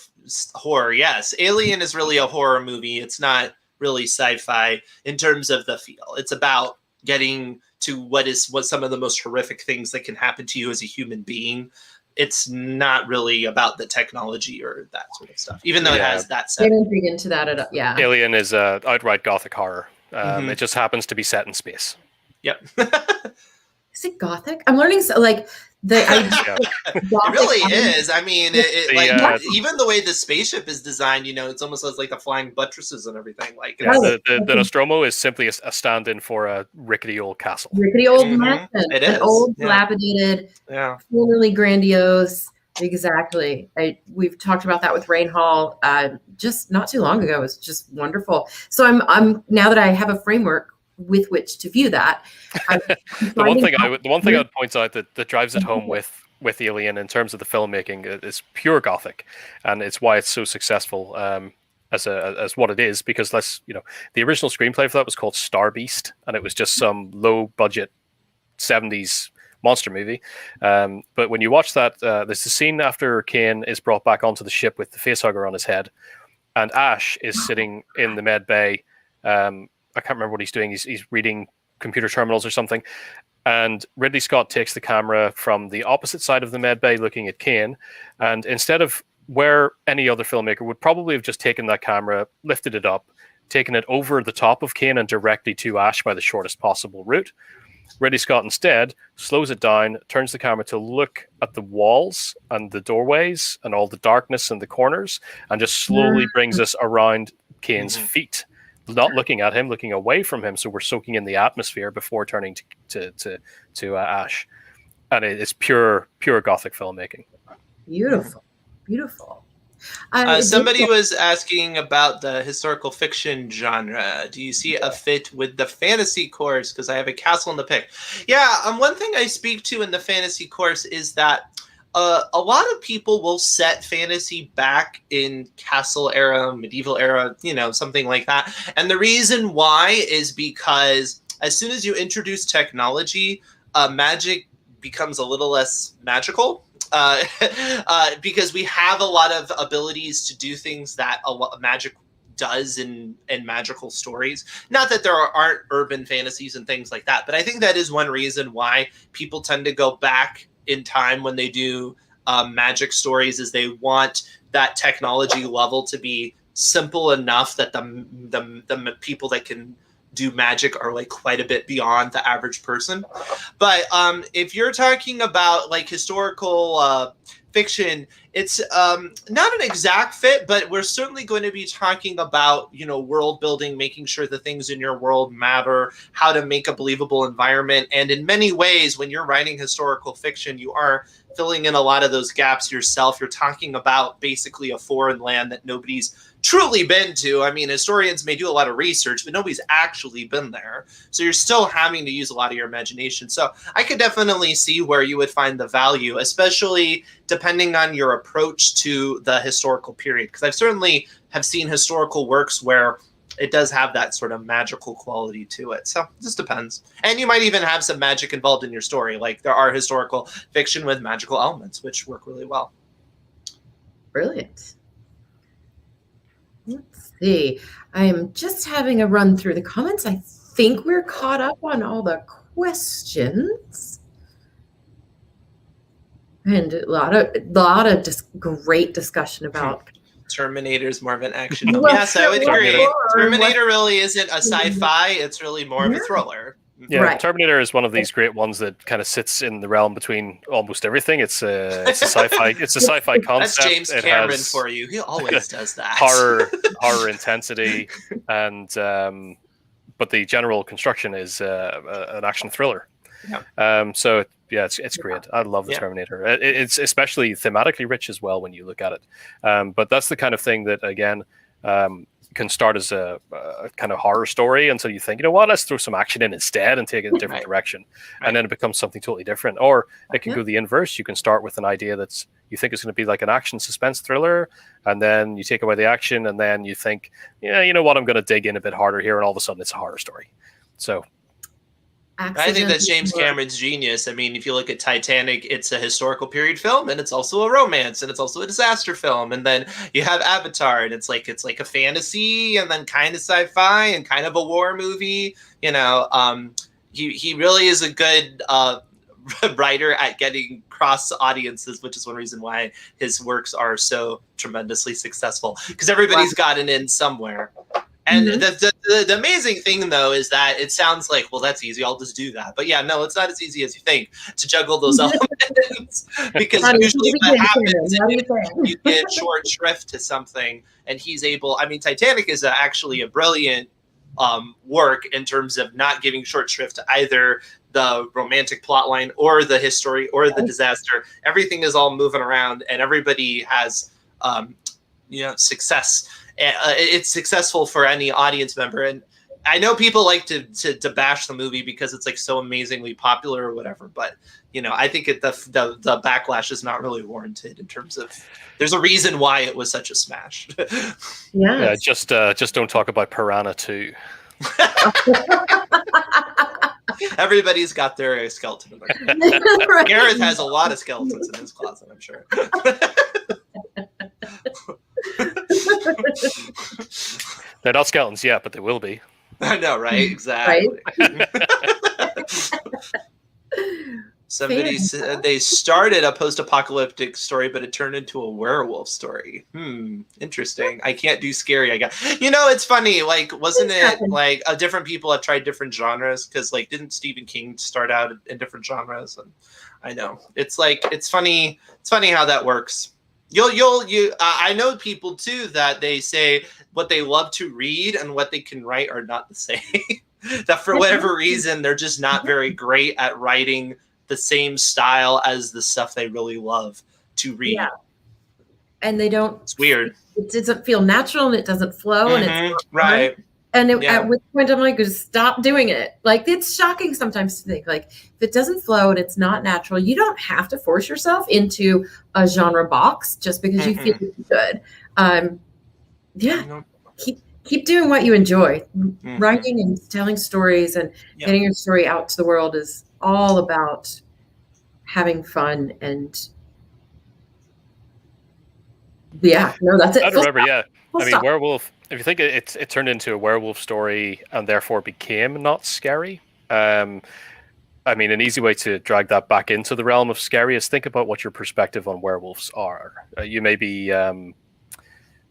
horror. Yes, Alien is really a horror movie. It's not really sci-fi in terms of the feel. It's about getting to what some of the most horrific things that can happen to you as a human being. It's not really about the technology or that sort of stuff, even though it has that set. I didn't dig into that at all. Yeah. Alien is outright gothic horror. It just happens to be set in space. Yep. Is it gothic? I'm learning it really is. I mean, even the way the spaceship is designed, it's almost like the flying buttresses and everything. Like the Nostromo is simply a stand-in for a rickety old castle. Rickety old mansion. It is old, dilapidated, formerly grandiose. Exactly. We've talked about that with Rain Hall just not too long ago. It was just wonderful. So I'm now that I have a framework with which to view that. The one thing I would point out that drives it home with Alien in terms of the filmmaking is pure gothic, and it's why it's so successful as what it is. Because the original screenplay for that was called Star Beast, and it was just some low budget 70s monster movie. But when you watch that, there's a scene after Kane is brought back onto the ship with the facehugger on his head, and Ash is sitting in the med bay. I can't remember what he's doing. He's reading computer terminals or something. And Ridley Scott takes the camera from the opposite side of the med bay looking at Kane. And instead of where any other filmmaker would probably have just taken that camera, lifted it up, taken it over the top of Kane and directly to Ash by the shortest possible route, Ridley Scott instead slows it down, turns the camera to look at the walls and the doorways and all the darkness in the corners, and just slowly brings us around Kane's feet. Not looking at him, looking away from him, so we're soaking in the atmosphere before turning to Ash, and it's pure gothic filmmaking. Beautiful. Somebody was asking about the historical fiction genre. Do you see a fit with the fantasy course? Because I have a castle in the pick. Yeah, one thing I speak to in the fantasy course is that a lot of people will set fantasy back in castle era, medieval era, something like that. And the reason why is because as soon as you introduce technology, magic becomes a little less magical. Because we have a lot of abilities to do things that magic does in magical stories. Not that there aren't urban fantasies and things like that, but I think that is one reason why people tend to go back in time when they do magic stories, is they want that technology level to be simple enough that the people that can do magic are like quite a bit beyond the average person. But if you're talking about like historical fiction, it's not an exact fit, but we're certainly going to be talking about, world building, making sure the things in your world matter, how to make a believable environment. And in many ways, when you're writing historical fiction, you are filling in a lot of those gaps yourself. You're talking about basically a foreign land that nobody's truly been to. I mean, historians may do a lot of research, but nobody's actually been there. So you're still having to use a lot of your imagination. So I could definitely see where you would find the value, especially depending on your approach to the historical period. Because I've certainly have seen historical works where it does have that sort of magical quality to it. So it just depends. And you might even have some magic involved in your story. Like there are historical fiction with magical elements, which work really well. Brilliant. Let's see. I am just having a run through the comments. I think we're caught up on all the questions. And a lot of just great discussion about Terminator is more of an action film. Yes, I would agree. Terminator really isn't a sci-fi. It's really more of a thriller. Yeah, right. Terminator is one of these great ones that kind of sits in the realm between almost everything. It's a sci-fi. It's a sci-fi concept. That's James Cameron for you. He always does that. Horror intensity, and but the general construction is an action thriller. Yeah. So yeah, it's great. I love the Terminator. It's especially thematically rich as well when you look at it. But that's the kind of thing that again can start as a kind of horror story until you think, you know what, let's throw some action in instead and take it in a different direction. And then it becomes something totally different. Or it can go the inverse. You can start with an idea that's you think is going to be like an action suspense thriller, and then you take away the action, and then you think, yeah, you know what, I'm going to dig in a bit harder here, and all of a sudden it's a horror story. So I think that's James Cameron's genius. I mean, if you look at Titanic, it's a historical period film, and it's also a romance, and it's also a disaster film. And then you have Avatar, and it's like a fantasy, and then kind of sci-fi, and kind of a war movie. You know, he really is a good writer at getting cross audiences, which is one reason why his works are so tremendously successful, because everybody's got an in somewhere. And the amazing thing, though, is that it sounds like, well, that's easy, I'll just do that. But yeah, no, it's not as easy as you think to juggle those elements, because usually what happens is you get short shrift to something, and he's able, I mean, Titanic is actually a brilliant work in terms of not giving short shrift to either the romantic plot line or the history or the disaster. Everything is all moving around, and everybody has, success. It's successful for any audience member. And I know people like to bash the movie because it's like so amazingly popular or whatever, but I think the backlash is not really warranted in terms of, there's a reason why it was such a smash. Yeah, just don't talk about Piranha 2. Everybody's got their skeleton in there. Right. Gareth has a lot of skeletons in his closet, I'm sure. They're not skeletons yet, but they will be. I know, right? Exactly. Right? Somebody said they started a post-apocalyptic story, but it turned into a werewolf story. Interesting. I can't do scary, I guess. It's funny. Like, wasn't it like different people have tried different genres? Because like, didn't Stephen King start out in different genres? And I know it's like, it's funny. It's funny how that works. I know people too that they say what they love to read and what they can write are not the same. That for whatever reason they're just not very great at writing the same style as the stuff they really love to read. Yeah. And they don't. It's weird. It doesn't feel natural, and it doesn't flow, and it's right. And at which point I'm like, just stop doing it. Like, it's shocking sometimes to think, like, if it doesn't flow and it's not natural, you don't have to force yourself into a genre box just because you feel good. Keep doing what you enjoy. Writing and telling stories and getting your story out to the world is all about having fun. And that's it. I remember, Werewolf. If you think it turned into a werewolf story and therefore became not scary. An easy way to drag that back into the realm of scary is think about what your perspective on werewolves are. You may be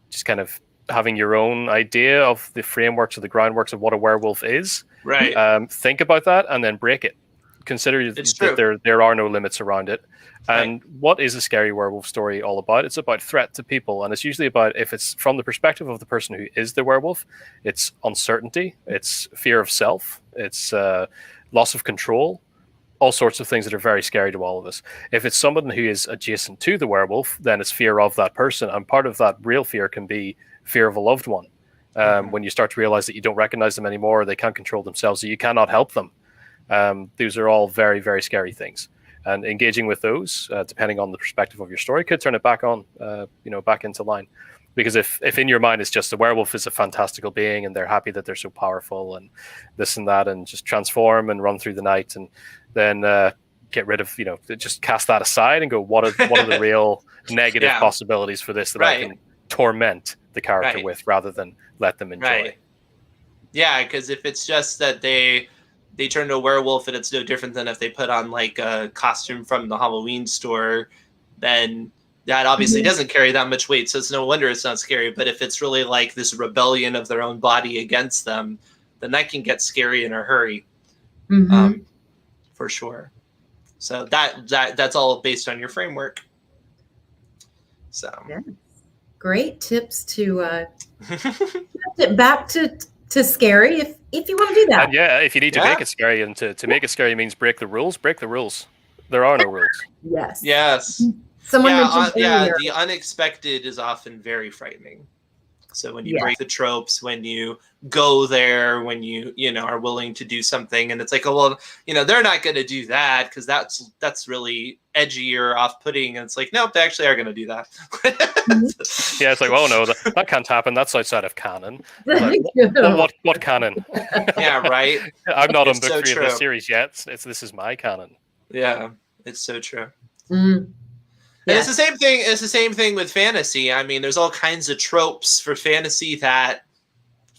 just kind of having your own idea of the frameworks or the groundworks of what a werewolf is. Right. Think about that and then break it. Consider that there are no limits around it. And what is a scary werewolf story all about? It's about threat to people. And it's usually about, if it's from the perspective of the person who is the werewolf, it's uncertainty, it's fear of self, it's loss of control, all sorts of things that are very scary to all of us. If it's someone who is adjacent to the werewolf, then it's fear of that person. And part of that real fear can be fear of a loved one. When you start to realize that you don't recognize them anymore, or they can't control themselves, so you cannot help them. These are all very, very scary things. And engaging with those, depending on the perspective of your story, could turn it back on, back into line. Because if in your mind it's just the werewolf is a fantastical being and they're happy that they're so powerful and this and that and just transform and run through the night, and then get rid of, just cast that aside and go, what are the real negative possibilities for this that I can torment the character with rather than let them enjoy. Right. Yeah, because if it's just that they turn into a werewolf and it's no different than if they put on like a costume from the Halloween store, then that obviously doesn't carry that much weight. So it's no wonder it's not scary. But if it's really like this rebellion of their own body against them, then that can get scary in a hurry. For sure. So that's all based on your framework. So great tips to back to scary if you want to do that. And if you need to make it scary, and to make it scary means break the rules. There are no rules. Yes. Someone the unexpected is often very frightening. So when you break the tropes, when you go there, when you are willing to do something, and it's like, oh well, they're not going to do that because that's really edgy or off-putting, and it's like, nope, they actually are going to do that. Yeah, it's like, oh no, that can't happen. That's outside of canon. Like, what canon? Yeah, right. I'm not on book 3 of this series yet. This is my canon. Yeah, it's so true. Mm. And it's the same thing. It's the same thing with fantasy. I mean, there's all kinds of tropes for fantasy that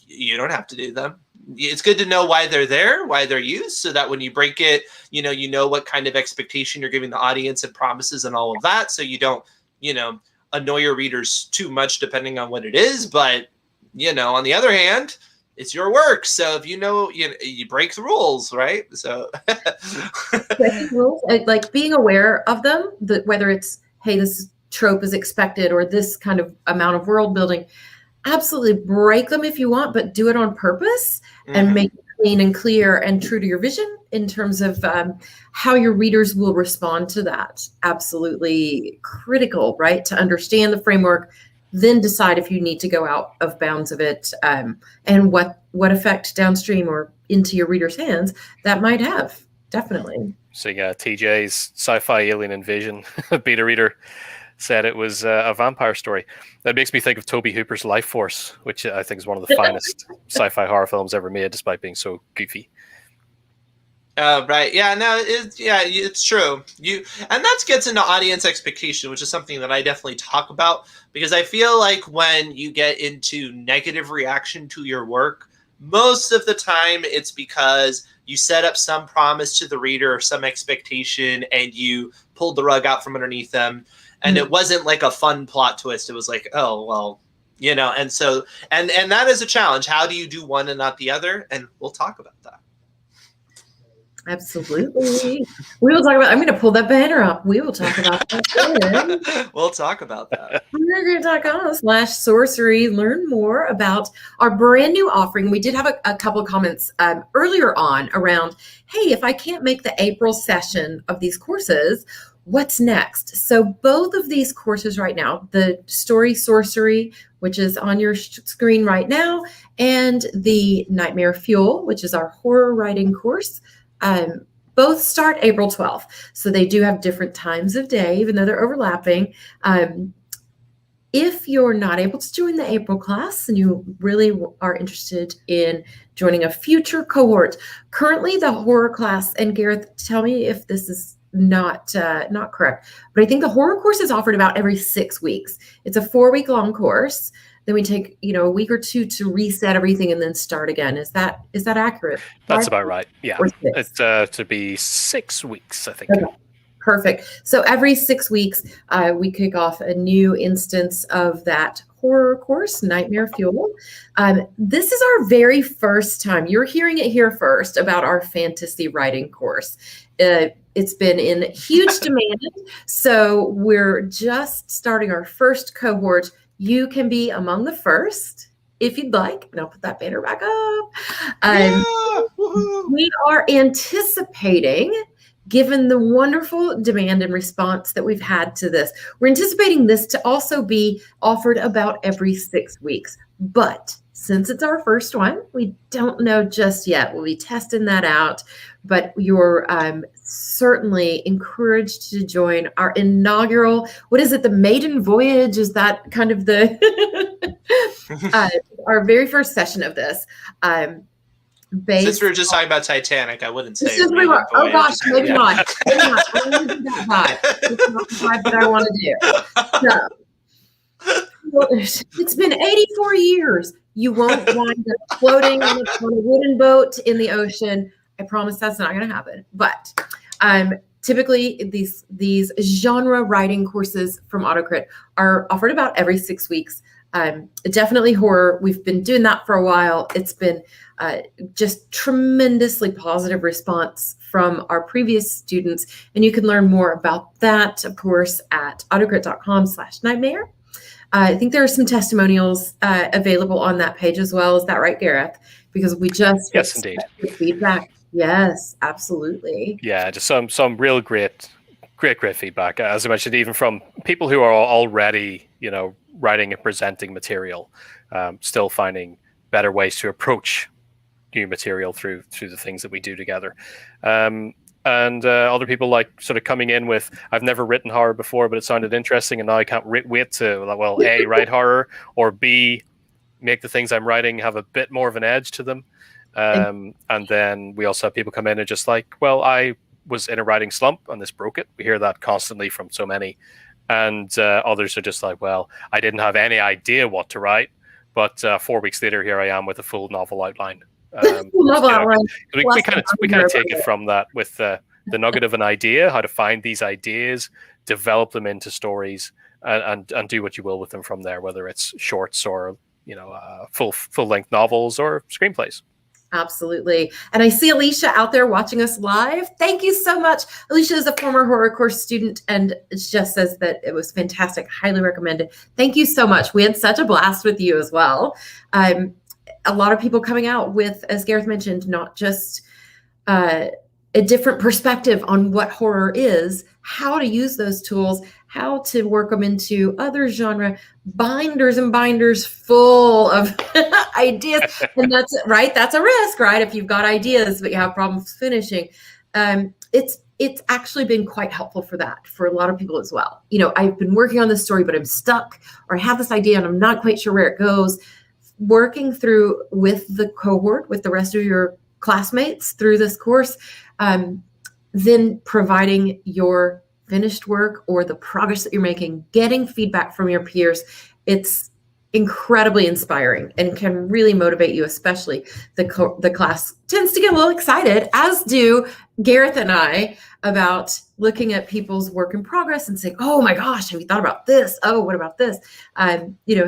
you don't have to do them. It's good to know why they're there, why they're used, so that when you break it, you know what kind of expectation you're giving the audience and promises and all of that, so you don't, annoy your readers too much depending on what it is. But on the other hand, it's your work, so if you break the rules, right? So breaking rules, like being aware of them, whether it's, hey, this trope is expected, or this kind of amount of world building, absolutely break them if you want, but do it on purpose and make it clean and clear and true to your vision in terms of how your readers will respond to that. Absolutely critical, right? To understand the framework, then decide if you need to go out of bounds of it, and what effect downstream or into your readers' hands that might have. Definitely. So yeah, TJ's sci-fi alien invasion beta reader said it was a vampire story. That makes me think of Tobe Hooper's Life Force, which I think is one of the finest sci-fi horror films ever made, despite being so goofy. Right. Yeah. No. It's true. And that gets into audience expectation, which is something that I definitely talk about, because I feel like when you get into negative reaction to your work, most of the time it's because you set up some promise to the reader or some expectation, and you pulled the rug out from underneath them. And it wasn't like a fun plot twist. It was like, oh, well, and so, and that is a challenge. How do you do one and not the other? And we'll talk about that. Absolutely. We will talk about, I'm going to pull that banner up. We will talk about that. We'll talk about that. Undergrid.com/sorcery. Learn more about our brand new offering. We did have a couple of comments earlier on around, hey, if I can't make the April session of these courses, what's next? So both of these courses right now, the Story Sorcery, which is on your screen right now, and the Nightmare Fuel, which is our horror writing course, both start April 12th. So they do have different times of day, even though they're overlapping. If you're not able to join the April class and you really are interested in joining a future cohort, currently the horror class, and Gareth, tell me if this is not correct, but I think the horror course is offered about every 6 weeks. It's a 4-week long course. Then we take, a week or two to reset everything and then start again. Is that accurate? That's about right. Yeah. It's to be 6 weeks, I think. Okay. Perfect. So every 6 weeks, we kick off a new instance of that horror course, Nightmare Fuel. This is our very first time. You're hearing it here first about our fantasy writing course. It's been in huge demand. So we're just starting our first cohort. You can be among the first if you'd like. And I'll put that banner back up. We are anticipating, given the wonderful demand and response that we've had to this, we're anticipating this to also be offered about every 6 weeks. But since it's our first one, we don't know just yet. We'll be testing that out. But you're certainly encouraged to join our inaugural, what is it, the maiden voyage? Is that kind of the our very first session of this? Since we were just talking about Titanic, I wouldn't say. Oh gosh, maybe not. Maybe not. I don't want to do that vibe. It's not the vibe that I want to do. So, it's been 84 years. You won't wind up floating on a wooden boat in the ocean. I promise that's not going to happen. But typically, these genre writing courses from AutoCrit are offered about every 6 weeks. Definitely horror. We've been doing that for a while. It's been just tremendously positive response from our previous students. And you can learn more about that, of course, at autocrit.com/nightmare. I think there are some testimonials available on that page as well. Is that right, Gareth? Because we just yes, indeed, feedback. Yes, absolutely. Yeah, just some real great feedback. As I mentioned, even from people who are already, writing and presenting material, still finding better ways to approach new material through the things that we do together. And other people like sort of coming in with, I've never written horror before, but it sounded interesting, and now I can't wait to, well, A, write horror, or B, make the things I'm writing have a bit more of an edge to them. And then we also have people come in and just like, well, I was in a writing slump and this broke it. We hear that constantly from so many. And others are just like, well, I didn't have any idea what to write, but 4 weeks later, here I am with a full novel outline. We kind of take it from that with the nugget of an idea, how to find these ideas, develop them into stories, and do what you will with them from there, whether it's shorts or full length novels or screenplays. Absolutely. And I see Alicia out there watching us live. Thank you so much. Alicia is a former horror course student and just says that it was fantastic. Highly recommended. Thank you so much. We had such a blast with you as well. A lot of people coming out with, as Gareth mentioned, not just a different perspective on what horror is, how to use those tools, how to work them into other genre, binders and binders full of ideas. And that's right. That's a risk, right? If you've got ideas, but you have problems finishing. It's actually been quite helpful for that, for a lot of people as well. I've been working on this story, but I'm stuck, or I have this idea and I'm not quite sure where it goes. Working through with the cohort, with the rest of your classmates through this course, then providing your finished work or the progress that you're making, getting feedback from your peers. It's incredibly inspiring and can really motivate you, especially the class tends to get a little excited, as do Gareth and I, about looking at people's work in progress and saying, oh my gosh, have you thought about this? Oh, what about this?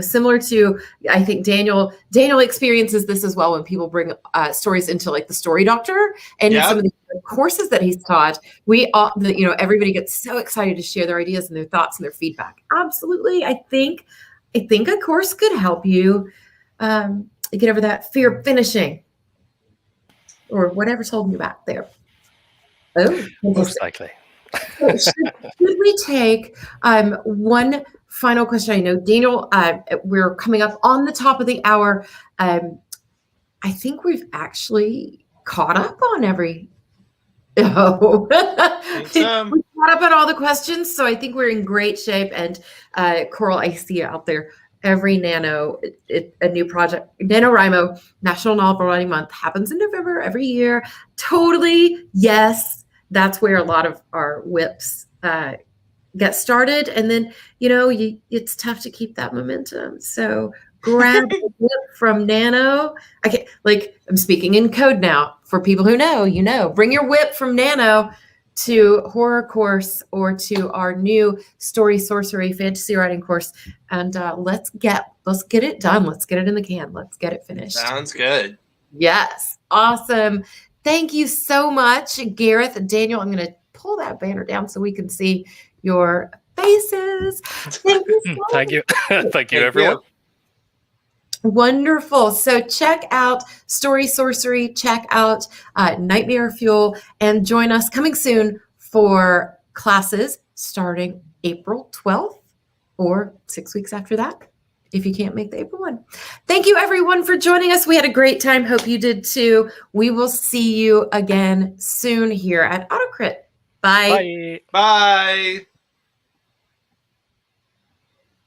Similar to, I think Daniel experiences this as well when people bring stories into like the Story Doctor and some of the courses that he's taught. We all, everybody gets so excited to share their ideas and their thoughts and their feedback. Absolutely. I think a course could help you get over that fear of finishing or whatever's holding you back there. Oh, most likely. Should we take one final question? I know, Daniel, we're coming up on the top of the hour. I think we've actually caught up on every... we caught up on all the questions, so I think we're in great shape. And Coral, I see you out there. Every Nano, a new project. NaNoWriMo, National Novel Writing Month, happens in November every year. Totally, yes. That's where a lot of our whips get started. And then, it's tough to keep that momentum. So grab a whip from Nano. I'm speaking in code now. For people who know, bring your whip from Nano to horror course or to our new story, sorcery, fantasy writing course. And let's get it done. Let's get it in the can. Let's get it finished. Sounds good. Yes. Awesome. Thank you so much, Gareth and Daniel. I'm going to pull that banner down so we can see your faces. Thank you so Thank you. Thank you, everyone. Wonderful. So check out Story Sorcery, check out Nightmare Fuel, and join us coming soon for classes starting April 12th or 6 weeks after that, if you can't make the April one. Thank you, everyone, for joining us. We had a great time. Hope you did too. We will see you again soon here at AutoCrit. Bye. Bye. Bye.